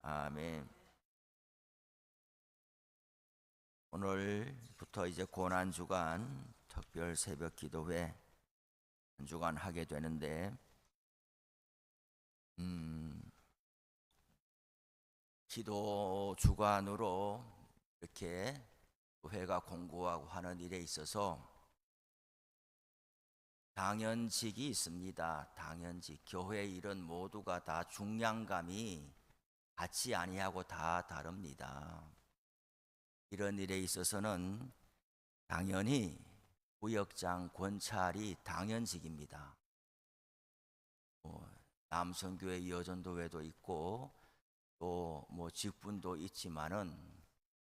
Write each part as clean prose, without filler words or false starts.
아멘. 오늘부터 이제 고난주간 특별 새벽 기도회 한 주간 하게 되는데, 기도 주간으로 이렇게 교회가 공고하고 하는 일에 있어서 당연직이 있습니다. 당연직. 교회 일은 모두가 다 중량감이 같이 아니하고 다 다릅니다. 이런 일에 있어서는 당연히 구역장 권찰이 당연직입니다. 남성교회 여전도회도 있고 또 직분도 있지만은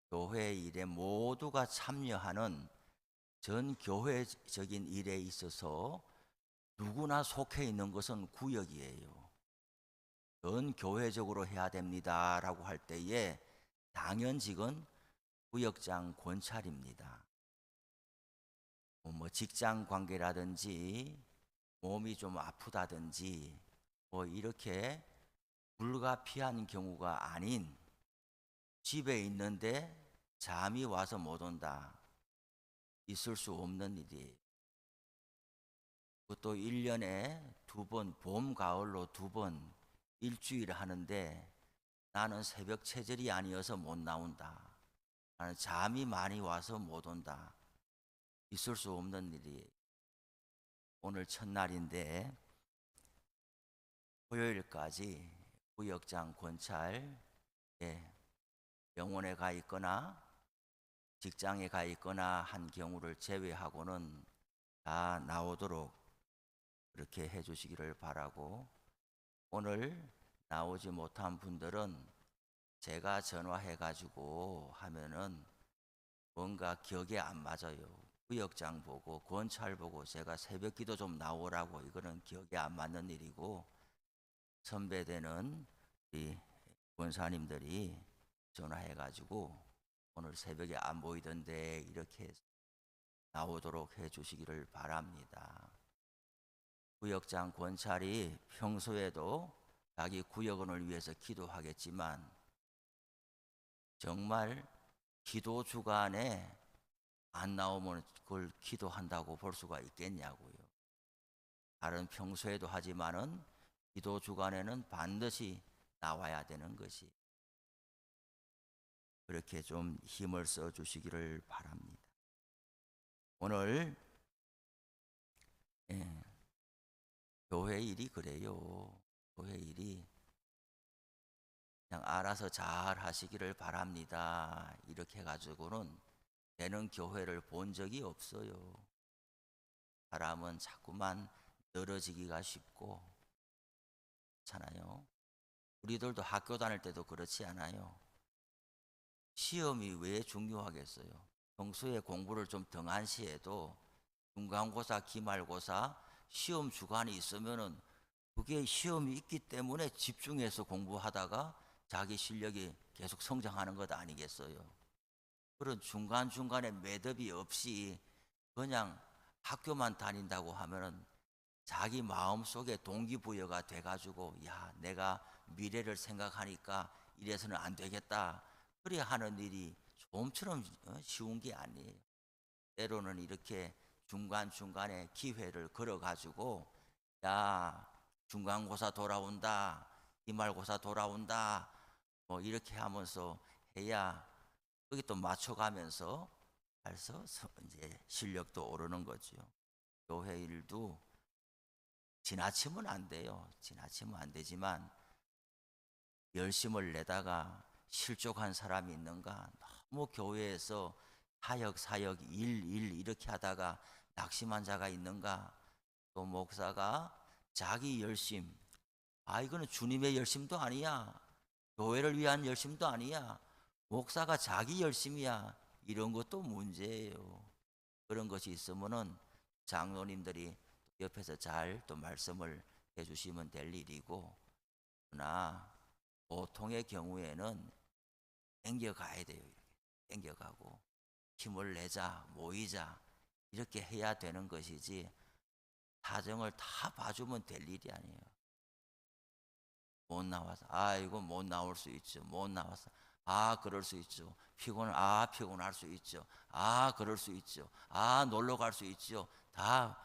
교회 일에 모두가 참여하는 전 교회적인 일에 있어서 누구나 속해 있는 것은 구역이에요. 전 교회적으로 해야 됩니다라고 할 때에 당연직은 구역장 권찰입니다. 직장 관계라든지 몸이 좀 아프다든지 이렇게 불가피한 경우가 아닌 집에 있는데 잠이 와서 못 온다. 있을 수 없는 일이에요. 그것도 1년에 2번, 봄, 가을로 2번 일주일 하는데 나는 새벽 체절이 아니어서 못 나온다. 나는 잠이 많이 와서 못 온다. 있을 수 없는 일이에요. 오늘 첫날인데 토요일까지 구역장 권찰, 병원에 가 있거나 직장에 가 있거나 한 경우를 제외하고는 다 나오도록 그렇게 해주시기를 바라고, 오늘 나오지 못한 분들은 제가 전화해가지고 하면은 뭔가 기억에 안 맞아요. 구역장 보고 권찰 보고 제가 새벽 기도 좀 나오라고, 이거는 기억에 안 맞는 일이고, 선배되는 우리 권사님들이 전화해가지고 오늘 새벽에 안 보이던데 이렇게 나오도록 해주시기를 바랍니다. 구역장 권찰이 평소에도 자기 구역원을 위해서 기도하겠지만 정말 기도 주간에 안 나오면 그걸 기도한다고 볼 수가 있겠냐고요. 다른 평소에도 하지만은 기도 주간에는 반드시 나와야 되는 것이, 그렇게 좀 힘을 써 주시기를 바랍니다. 오늘 교회 일이 그래요. 교회 일이 그냥 알아서 잘 하시기를 바랍니다. 이렇게 해가지고는 되는 교회를 본 적이 없어요. 사람은 자꾸만 늘어지기가 쉽고, 그렇잖아요. 우리들도 학교 다닐 때도 그렇지 않아요. 시험이 왜 중요하겠어요? 평소에 공부를 좀 등한시해도 중간고사, 기말고사, 시험 주간이 있으면은 그게 시험이 있기 때문에 집중해서 공부하다가 자기 실력이 계속 성장하는 것 아니겠어요? 그런 중간중간에 매듭이 없이 그냥 학교만 다닌다고 하면은 자기 마음속에 동기부여가 돼가지고, 야, 내가 미래를 생각하니까 이래서는 안 되겠다, 그래야 하는 일이 좀처럼 쉬운 게 아니에요. 때로는 이렇게 중간중간에 기회를 걸어가지고, 야, 중간고사 돌아온다, 기말고사 돌아온다, 이렇게 하면서 해야 거기 또 맞춰가면서 해서 이제 실력도 오르는 거죠. 교회 일도 지나치면 안 돼요. 지나치면 안 되지만 열심을 내다가 실족한 사람이 있는가? 너무 교회에서 사역 일 이렇게 하다가 낙심한 자가 있는가? 또 목사가 자기 열심, 이거는 주님의 열심도 아니야, 교회를 위한 열심도 아니야, 목사가 자기 열심이야, 이런 것도 문제예요. 그런 것이 있으면은 장로님들이 옆에서 잘 또 말씀을 해주시면 될 일이고, 그러나 보통의 경우에는 땡겨가야 돼요. 이렇게 땡겨가고 힘을 내자, 모이자, 이렇게 해야 되는 것이지 사정을 다 봐주면 될 일이 아니에요. 못 나와서. 아이고 못 나올 수 있죠. 못 나와서. 아 그럴 수 있죠. 피곤할 수 있죠. 아 그럴 수 있죠. 아 놀러 갈 수 있죠. 다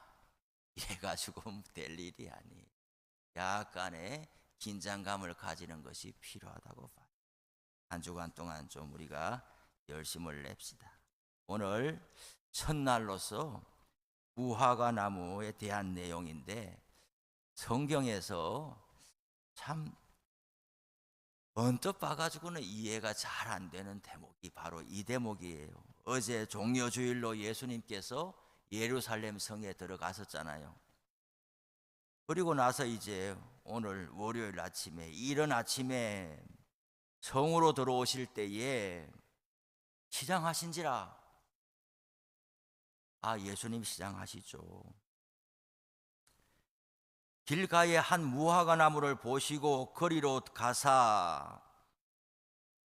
이래가지고 될 일이 아니에요. 약간의 긴장감을 가지는 것이 필요하다고 봐요. 한 주간 동안 좀 우리가 열심을 냅시다. 오늘 첫날로서 무화과 나무에 대한 내용인데 성경에서 참 언뜻 봐가지고는 이해가 잘 안 되는 대목이 바로 이 대목이에요. 어제 종려주일로 예수님께서 예루살렘 성에 들어가셨잖아요. 그리고 나서 이제 오늘 월요일 아침에 이른 아침에 성으로 들어오실 때에 시장하신지라. 아 예수님 시장하시죠. 길가에 한 무화과 나무를 보시고 거리로 가사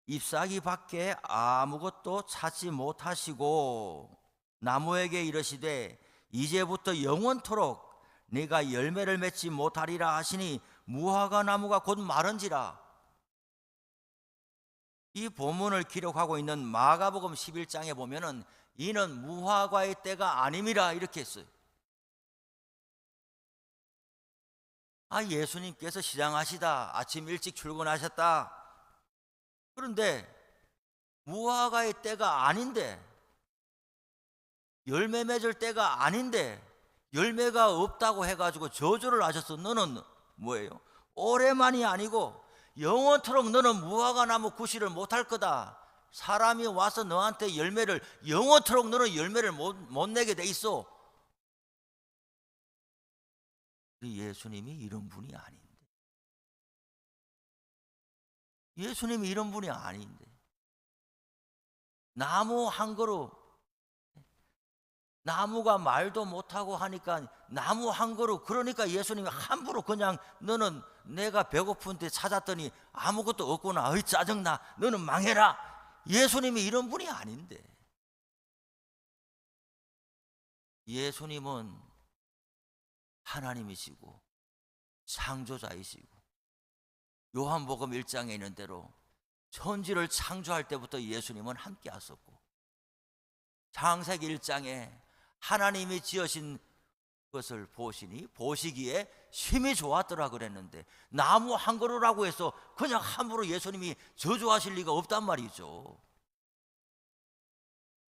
잎사귀 밖에 아무것도 찾지 못하시고 나무에게 이르시되 이제부터 영원토록 네가 열매를 맺지 못하리라 하시니 무화과 나무가 곧 마른지라. 이 본문을 기록하고 있는 마가복음 11장에 보면은 이는 무화과의 때가 아님이라 이렇게 했어요. 아 예수님께서 시장하시다 아침 일찍 출근하셨다. 그런데 무화과의 때가 아닌데, 열매 맺을 때가 아닌데 열매가 없다고 해가지고 저주를 하셨어. 너는 뭐예요? 올해만이 아니고 영원토록 너는 무화과 나무 구실을 못할 거다. 사람이 와서 너한테 열매를, 영원토록 너는 열매를 못 내게 돼 있어. 예수님이 이런 분이 아닌데, 예수님이 이런 분이 아닌데 나무 한 그루, 나무가 말도 못하고 하니까 나무 한 그루, 그러니까 예수님이 함부로 그냥 너는 내가 배고픈데 찾았더니 아무것도 없구나, 어이 짜증나, 너는 망해라. 예수님이 이런 분이 아닌데. 예수님은 하나님이시고 창조자이시고 요한복음 1장에 있는 대로 천지를 창조할 때부터 예수님은 함께 하셨고 창세기 1장에 하나님이 지으신 것을 보시기에 심히 좋았더라 그랬는데 나무 한 그루라고 해서 그냥 함부로 예수님이 저주하실 리가 없단 말이죠.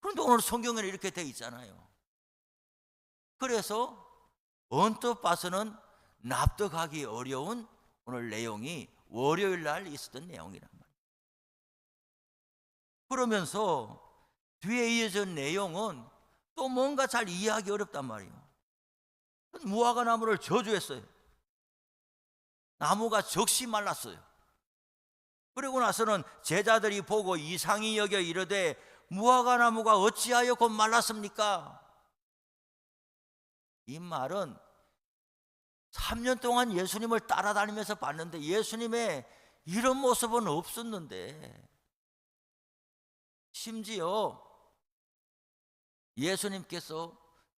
그런데 오늘 성경에는 이렇게 돼 있잖아요. 그래서 언뜻 봐서는 납득하기 어려운 오늘 내용이 월요일 날 있었던 내용이란 말이에요. 그러면서 뒤에 이어진 내용은 또 뭔가 잘 이해하기 어렵단 말이에요. 무화과 나무를 저주했어요. 나무가 적시 말랐어요. 그리고 나서는 제자들이 보고 이상히 여겨 이르되 무화과 나무가 어찌하여 곧 말랐습니까? 이 말은 3년 동안 예수님을 따라다니면서 봤는데 예수님의 이런 모습은 없었는데, 심지어 예수님께서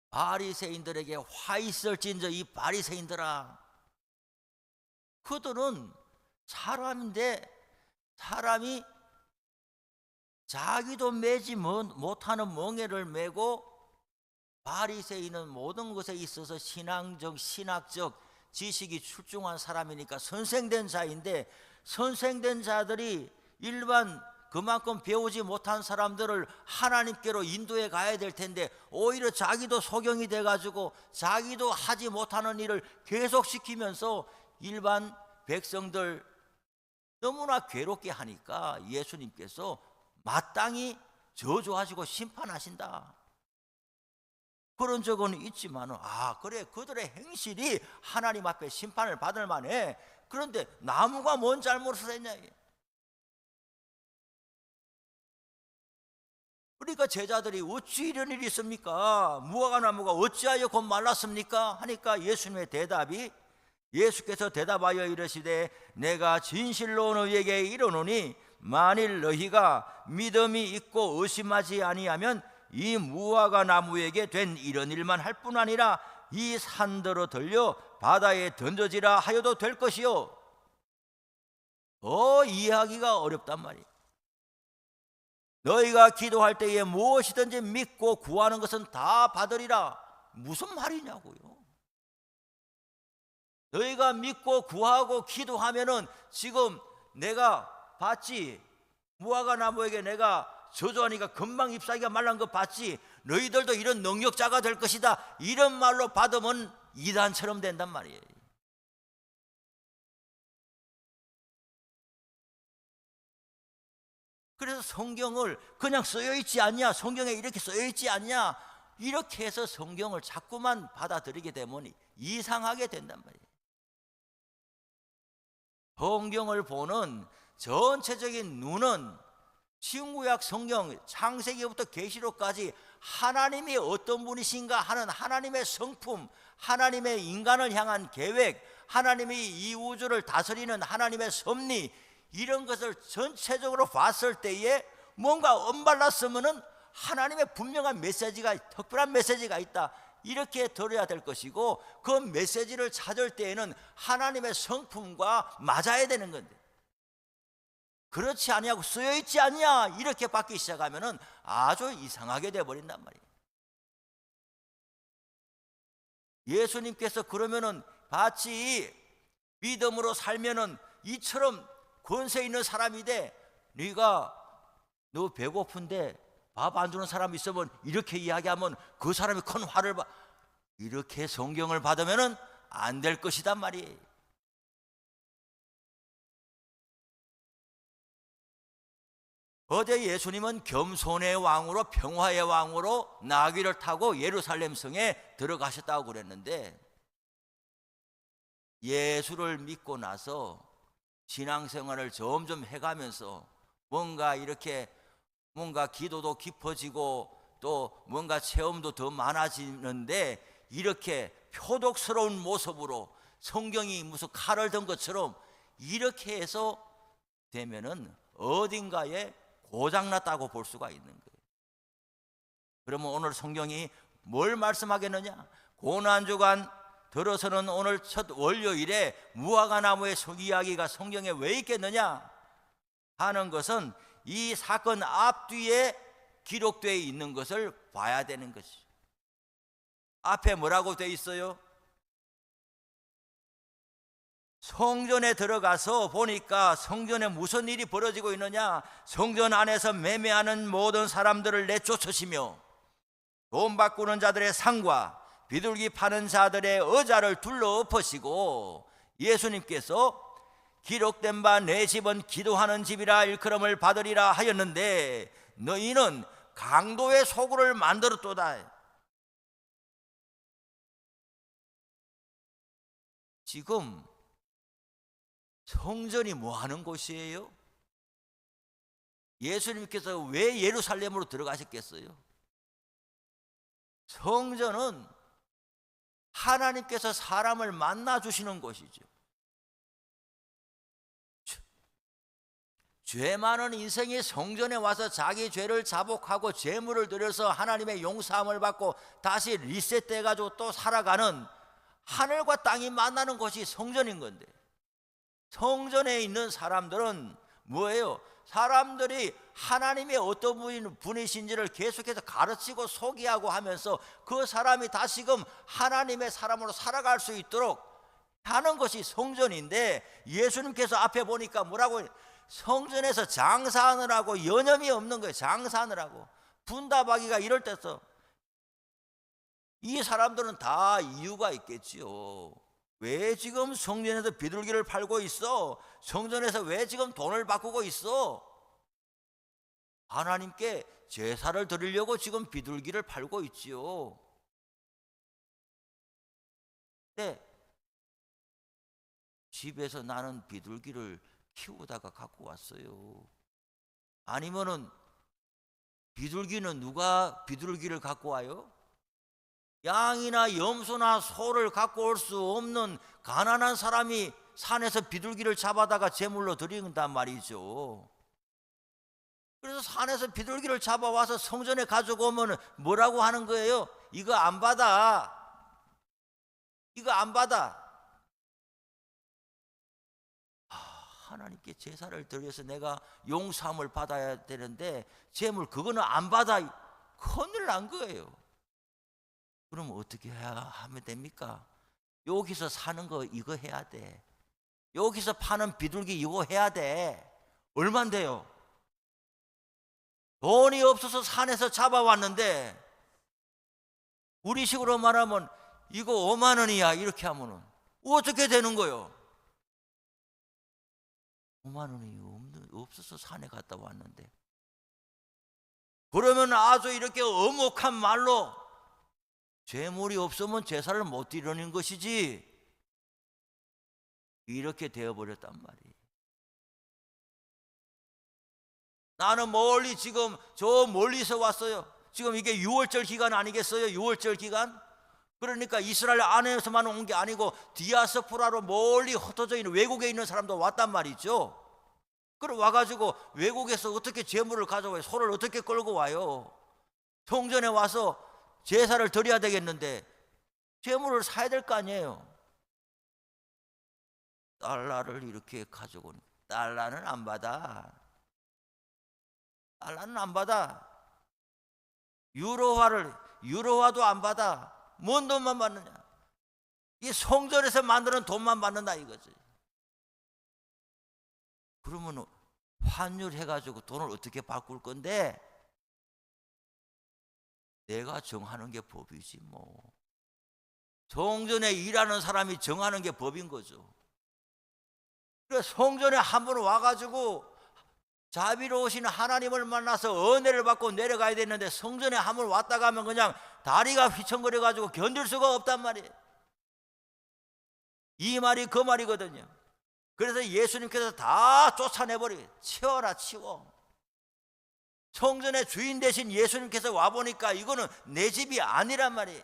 바리새인들에게 화 있을진저 이 바리새인들아, 그들은 사람인데 사람이 자기도 매지 못하는 멍에를 메고, 바리새인은 모든 것에 있어서 신학적 지식이 출중한 사람이니까 선생된 자인데, 선생된 자들이 일반 그만큼 배우지 못한 사람들을 하나님께로 인도해 가야 될 텐데 오히려 자기도 소경이 돼가지고 자기도 하지 못하는 일을 계속시키면서 일반 백성들 너무나 괴롭게 하니까 예수님께서 마땅히 저주하시고 심판하신다. 그런 적은 있지만 그래 그들의 행실이 하나님 앞에 심판을 받을 만해. 그런데 나무가 뭔 잘못을 했냐. 그러니까 제자들이 어찌 이런 일이 있습니까? 무화과 나무가 어찌하여 곧 말랐습니까? 하니까 예수님의 대답이, 예수께서 대답하여 이르시되 내가 진실로 너희에게 이르노니 만일 너희가 믿음이 있고 의심하지 아니하면 이 무화과 나무에게 된 이런 일만 할 뿐 아니라 이 산더러 들려 바다에 던져지라 하여도 될 것이요. 더 이해하기가 어렵단 말이에요. 너희가 기도할 때에 무엇이든지 믿고 구하는 것은 다 받으리라. 무슨 말이냐고요. 너희가 믿고 구하고 기도하면은 지금 내가 봤지, 무화과 나무에게 내가 저주하니까 금방 잎사귀가 말란 거 봤지, 너희들도 이런 능력자가 될 것이다, 이런 말로 받으면 이단처럼 된단 말이에요. 그래서 성경을 그냥 쓰여있지 않냐, 성경에 이렇게 쓰여있지 않냐, 이렇게 해서 성경을 자꾸만 받아들이게 되면 이상하게 된단 말이에요. 성경을 보는 전체적인 눈은 신구약 성경 창세기부터 계시록까지 하나님이 어떤 분이신가 하는 하나님의 성품, 하나님의 인간을 향한 계획, 하나님이 이 우주를 다스리는 하나님의 섭리, 이런 것을 전체적으로 봤을 때에 뭔가 엇발랐으면은 하나님의 분명한 메시지가, 특별한 메시지가 있다, 이렇게 들어야 될 것이고, 그 메시지를 찾을 때에는 하나님의 성품과 맞아야 되는 건데, 그렇지 아니하고 쓰여있지 않냐 이렇게 받기 시작하면은 아주 이상하게 돼버린단 말이에요. 예수님께서 그러면은 봤지, 믿음으로 살면은 이처럼 권세 있는 사람이 돼. 네가 너 배고픈데 밥 안 주는 사람 있으면 이렇게 이야기하면 그 사람이 큰 화를 봐. 이렇게 성경을 받으면은 안 될 것이단 말이에요. 어제 예수님은 겸손의 왕으로, 평화의 왕으로 나귀를 타고 예루살렘 성에 들어가셨다고 그랬는데, 예수를 믿고 나서 신앙생활을 점점 해가면서 뭔가 이렇게 뭔가 기도도 깊어지고 또 뭔가 체험도 더 많아지는데, 이렇게 표독스러운 모습으로 성경이 무슨 칼을 든 것처럼 이렇게 해서 되면은 어딘가에 고장났다고 볼 수가 있는 거예요. 그러면 오늘 성경이 뭘 말씀하겠느냐? 고난주간 들어서는 오늘 첫 월요일에 무화과 나무의 이야기가 성경에 왜 있겠느냐 하는 것은 이 사건 앞뒤에 기록되어 있는 것을 봐야 되는 것이죠. 앞에 뭐라고 되어 있어요? 성전에 들어가서 보니까 성전에 무슨 일이 벌어지고 있느냐? 성전 안에서 매매하는 모든 사람들을 내쫓으시며 돈 바꾸는 자들의 상과 비둘기 파는 자들의 의자를 둘러 엎으시고, 예수님께서 기록된 바 내 집은 기도하는 집이라 일컬음을 받으리라 하였는데 너희는 강도의 소굴을 만들었도다. 지금 성전이 뭐 하는 곳이에요? 예수님께서 왜 예루살렘으로 들어가셨겠어요? 성전은 하나님께서 사람을 만나 주시는 곳이죠. 죄 많은 인생이 성전에 와서 자기 죄를 자복하고 제물을 드려서 하나님의 용서함을 받고 다시 리셋돼 가지고 또 살아가는, 하늘과 땅이 만나는 곳이 성전인 건데, 성전에 있는 사람들은 뭐예요? 사람들이 하나님의 어떤 분이신지를 계속해서 가르치고 소개하고 하면서 그 사람이 다시금 하나님의 사람으로 살아갈 수 있도록 하는 것이 성전인데, 예수님께서 앞에 보니까 뭐라고, 성전에서 장사하느라고 여념이 없는 거예요. 장사하느라고 분다박이가 이럴 때서. 이 사람들은 다 이유가 있겠지요. 왜 지금 성전에서 비둘기를 팔고 있어? 성전에서 왜 지금 돈을 바꾸고 있어? 하나님께 제사를 드리려고 지금 비둘기를 팔고 있지요. 근데 집에서 나는 비둘기를 키우다가 갖고 왔어요. 아니면은 비둘기는 누가 비둘기를 갖고 와요? 양이나 염소나 소를 갖고 올 수 없는 가난한 사람이 산에서 비둘기를 잡아다가 제물로 드린단 말이죠. 그래서 산에서 비둘기를 잡아와서 성전에 가지고 오면 뭐라고 하는 거예요? 이거 안 받아. 이거 안 받아. 하나님께 제사를 드려서 내가 용서함을 받아야 되는데 제물 그거는 안 받아. 큰일 난 거예요. 그럼 어떻게 하면 됩니까? 여기서 사는 거 이거 해야 돼. 여기서 파는 비둘기 이거 해야 돼. 얼만데요? 돈이 없어서 산에서 잡아왔는데 우리식으로 말하면 이거 5만 원이야 이렇게 하면은 어떻게 되는 거요? 5만 원이 없어서 산에 갔다 왔는데, 그러면 아주 이렇게 엄혹한 말로 재물이 없으면 제사를 못 드리는 것이지, 이렇게 되어버렸단 말이에요. 나는 멀리 지금 저 멀리서 왔어요. 지금 이게 6월절 기간 아니겠어요? 6월절 기간. 그러니까 이스라엘 안에서만 온 게 아니고 디아스포라로 멀리 흩어져 있는 외국에 있는 사람도 왔단 말이죠. 그럼 와가지고 외국에서 어떻게 재물을 가져와요? 소를 어떻게 끌고 와요? 성전에 와서 제사를 드려야 되겠는데 재물을 사야 될 거 아니에요. 달러를 이렇게 가지고 온, 달러는 안 받아. 달러는 안 받아. 유로화도 안 받아. 뭔 돈만 받느냐? 이 성전에서 만드는 돈만 받는다 이거지. 그러면 환율해가지고 돈을 어떻게 바꿀 건데? 내가 정하는 게 법이지 뭐. 성전에 일하는 사람이 정하는 게 법인 거죠. 그래 성전에 한 번 와가지고 자비로우신 하나님을 만나서 은혜를 받고 내려가야 되는데 성전에 한 번 왔다 가면 그냥 다리가 휘청거려가지고 견딜 수가 없단 말이에요. 이 말이 그 말이거든요. 그래서 예수님께서 다 쫓아내버려요. 치워라 치워. 성전의 주인 대신 예수님께서 와보니까 이거는 내 집이 아니란 말이에요.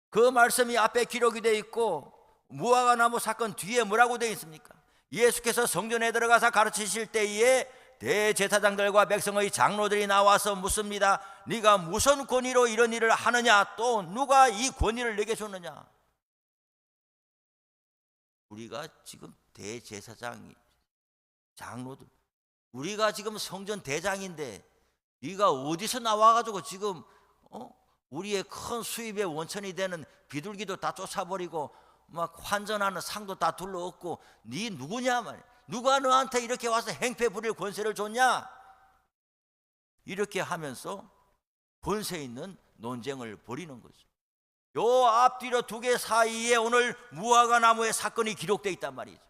그 말씀이 앞에 기록이 되어 있고, 무화과 나무 사건 뒤에 뭐라고 되어 있습니까? 예수께서 성전에 들어가서 가르치실 때에 대제사장들과 백성의 장로들이 나와서 묻습니다. 네가 무슨 권위로 이런 일을 하느냐? 또 누가 이 권위를 내게 줬느냐? 우리가 지금 대제사장이, 장로들, 우리가 지금 성전 대장인데 네가 어디서 나와가지고 지금 우리의 큰 수입의 원천이 되는 비둘기도 다 쫓아버리고 막 환전하는 상도 다 둘러엎고 네 누구냐 말이야. 누가 너한테 이렇게 와서 행패 부릴 권세를 줬냐? 이렇게 하면서 권세 있는 논쟁을 벌이는 거죠. 요 앞뒤로 두 개 사이에 오늘 무화과 나무의 사건이 기록되어 있단 말이죠.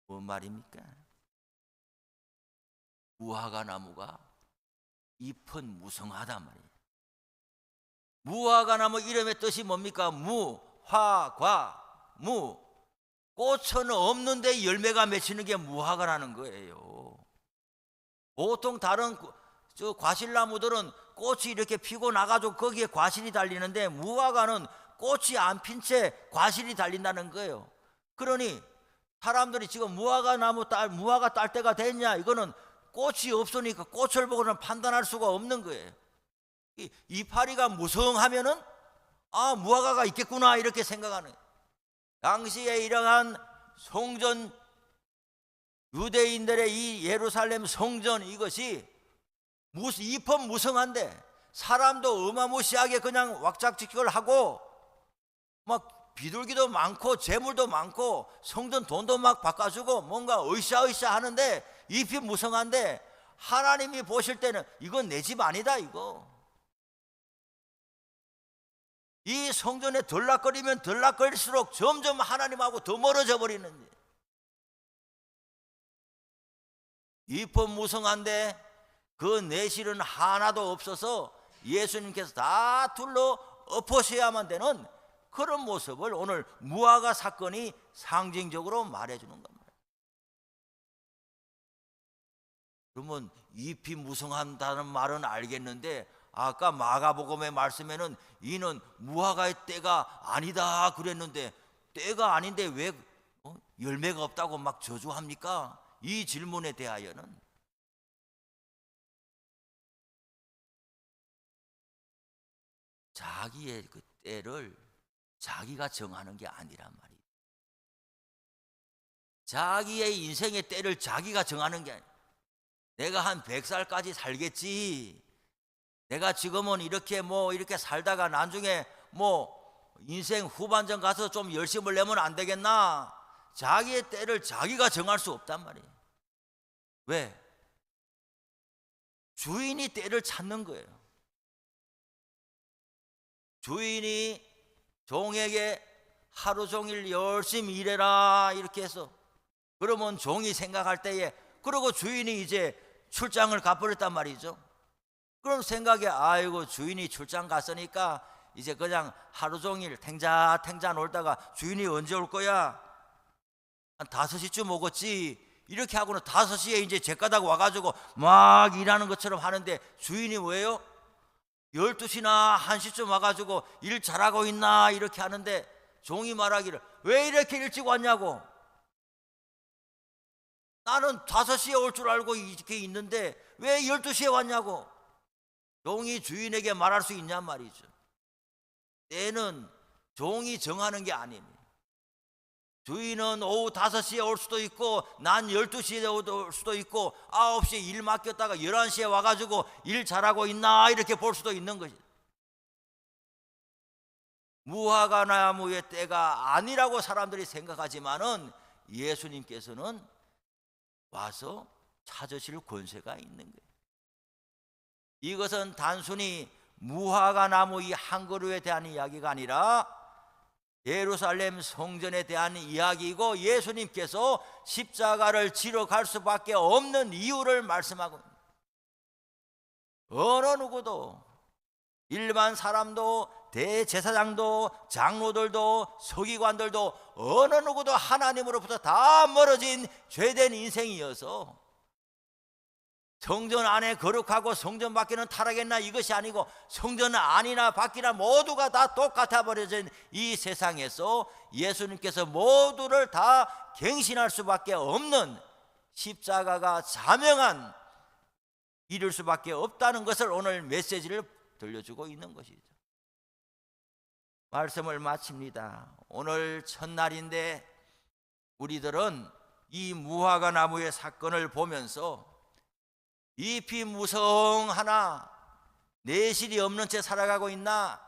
뭔 말입니까? 무화과 나무가 잎은 무성하단 말이에요. 무화과 나무 이름의 뜻이 뭡니까? 무화과, 꽃은 없는데 열매가 맺히는 게 무화과라는 거예요. 보통 다른 과실나무들은 꽃이 이렇게 피고 나가지고 거기에 과실이 달리는데 무화과는 꽃이 안 핀 채 과실이 달린다는 거예요. 그러니 사람들이 지금 무화과 딸 때가 됐냐? 이거는 꽃이 없으니까 꽃을 보고는 판단할 수가 없는 거예요. 이파리가 무성하면은 무화과가 있겠구나 이렇게 생각하는 거예요. 당시에 이러한 성전, 유대인들의 이 예루살렘 성전, 이것이 잎은 무성한데 사람도 어마무시하게 그냥 왁작지껄 하고 막 비둘기도 많고 재물도 많고 성전 돈도 막 바꿔주고 뭔가 으쌰으쌰 하는데 잎이 무성한데 하나님이 보실 때는 이건 내 집 아니다 이거. 이 성전에 들락거리면 들락거릴수록 점점 하나님하고 더 멀어져 버리는데, 잎은 무성한데 그 내실은 하나도 없어서 예수님께서 다 둘러 엎으셔야만 되는 그런 모습을 오늘 무화과 사건이 상징적으로 말해주는 겁니다. 그러면 잎이 무성한다는 말은 알겠는데 아까 마가복음의 말씀에는 이는 무화과의 때가 아니다 그랬는데 때가 아닌데 왜 열매가 없다고 막 저주합니까? 이 질문에 대하여는 자기의 그 때를 자기가 정하는 게 아니란 말이에요. 자기의 인생의 때를 자기가 정하는 게 아니에요. 내가 한 100살까지 살겠지, 내가 지금은 이렇게 이렇게 살다가 나중에 인생 후반전 가서 좀 열심을 내면 안 되겠나, 자기의 때를 자기가 정할 수 없단 말이에요. 왜? 주인이 때를 찾는 거예요. 주인이 종에게 하루 종일 열심히 일해라 이렇게 해서, 그러면 종이 생각할 때에, 그리고 주인이 이제 출장을 가버렸단 말이죠. 그럼 생각에, 아이고 주인이 출장 갔으니까 이제 그냥 하루 종일 탱자탱자 놀다가 주인이 언제 올 거야? 한 5시쯤 오겠지. 이렇게 하고는 5시에 이제 제까닥 와가지고 막 일하는 것처럼 하는데, 주인이 왜요? 12시나 1시쯤 와가지고 일 잘하고 있나 이렇게 하는데, 종이 말하기를, 왜 이렇게 일찍 왔냐고. 나는 5시에 올 줄 알고 이렇게 있는데 왜 12시에 왔냐고. 종이 주인에게 말할 수 있냔 말이죠. 때는 종이 정하는 게 아닙니다. 주인은 오후 5시에 올 수도 있고, 난 12시에 올 수도 있고, 9시에 일 맡겼다가 11시에 와가지고 일 잘하고 있나 이렇게 볼 수도 있는 것이죠. 무화과 나무의 때가 아니라고 사람들이 생각하지만은, 예수님께서는 와서 찾으실 권세가 있는 거예요. 이것은 단순히 무화과 나무 이 한 그루에 대한 이야기가 아니라 예루살렘 성전에 대한 이야기이고, 예수님께서 십자가를 지러 갈 수밖에 없는 이유를 말씀하고 있습니다. 어느 누구도, 일반 사람도, 대제사장도, 장로들도, 서기관들도, 어느 누구도 하나님으로부터 다 멀어진 죄된 인생이어서 성전 안에 거룩하고 성전 밖에는 타락했나 이것이 아니고, 성전 안이나 밖이나 모두가 다 똑같아 버려진 이 세상에서 예수님께서 모두를 다 갱신할 수밖에 없는 십자가가 자명한 이룰 수밖에 없다는 것을 오늘 메시지를 들려주고 있는 것이죠. 말씀을 마칩니다. 오늘 첫날인데 우리들은 이 무화과 나무의 사건을 보면서 잎이 무성하나 내실이 없는 채 살아가고 있나,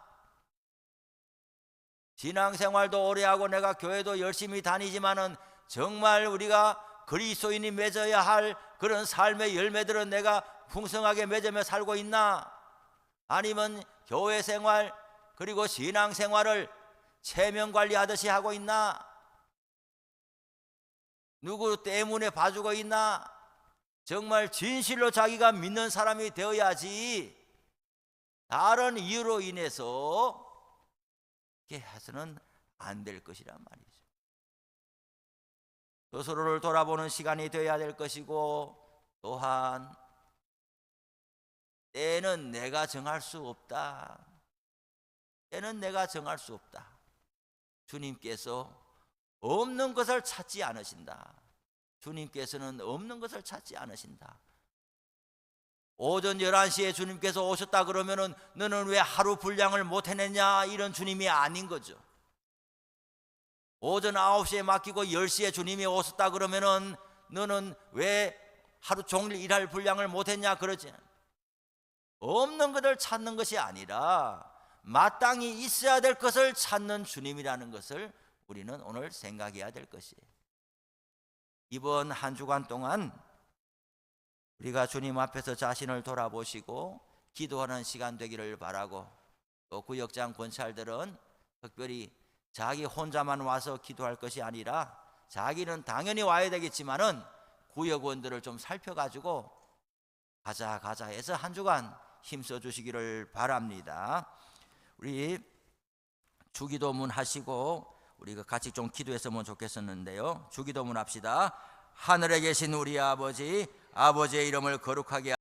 신앙생활도 오래 하고 내가 교회도 열심히 다니지만은 정말 우리가 그리스도인이 맺어야 할 그런 삶의 열매들은 내가 풍성하게 맺으며 살고 있나, 아니면 교회 생활 그리고 신앙생활을 체면 관리하듯이 하고 있나, 누구 때문에 봐주고 있나, 정말 진실로 자기가 믿는 사람이 되어야지 다른 이유로 인해서 이렇게 해서는 안 될 것이란 말이죠. 스스로를 돌아보는 시간이 되어야 될 것이고, 또한 때는 내가 정할 수 없다. 때는 내가 정할 수 없다. 주님께서 없는 것을 찾지 않으신다. 주님께서는 없는 것을 찾지 않으신다. 오전 11시에 주님께서 오셨다 그러면은 너는 왜 하루 분량을 못 해냈냐, 이런 주님이 아닌 거죠. 오전 9시에 맡기고 10시에 주님이 오셨다 그러면은 너는 왜 하루 종일 일할 분량을 못 했냐, 그러지. 없는 것을 찾는 것이 아니라 마땅히 있어야 될 것을 찾는 주님이라는 것을 우리는 오늘 생각해야 될 것이에요. 이번 한 주간 동안 우리가 주님 앞에서 자신을 돌아보시고 기도하는 시간 되기를 바라고, 또 구역장 권찰들은 특별히 자기 혼자만 와서 기도할 것이 아니라, 자기는 당연히 와야 되겠지만은 구역원들을 좀 살펴가지고 가자 해서 한 주간 힘써 주시기를 바랍니다. 우리 주기도문 하시고 우리가 같이 좀 기도했으면 좋겠었는데요. 주기도문 합시다. 하늘에 계신 우리 아버지, 아버지의 이름을 거룩하게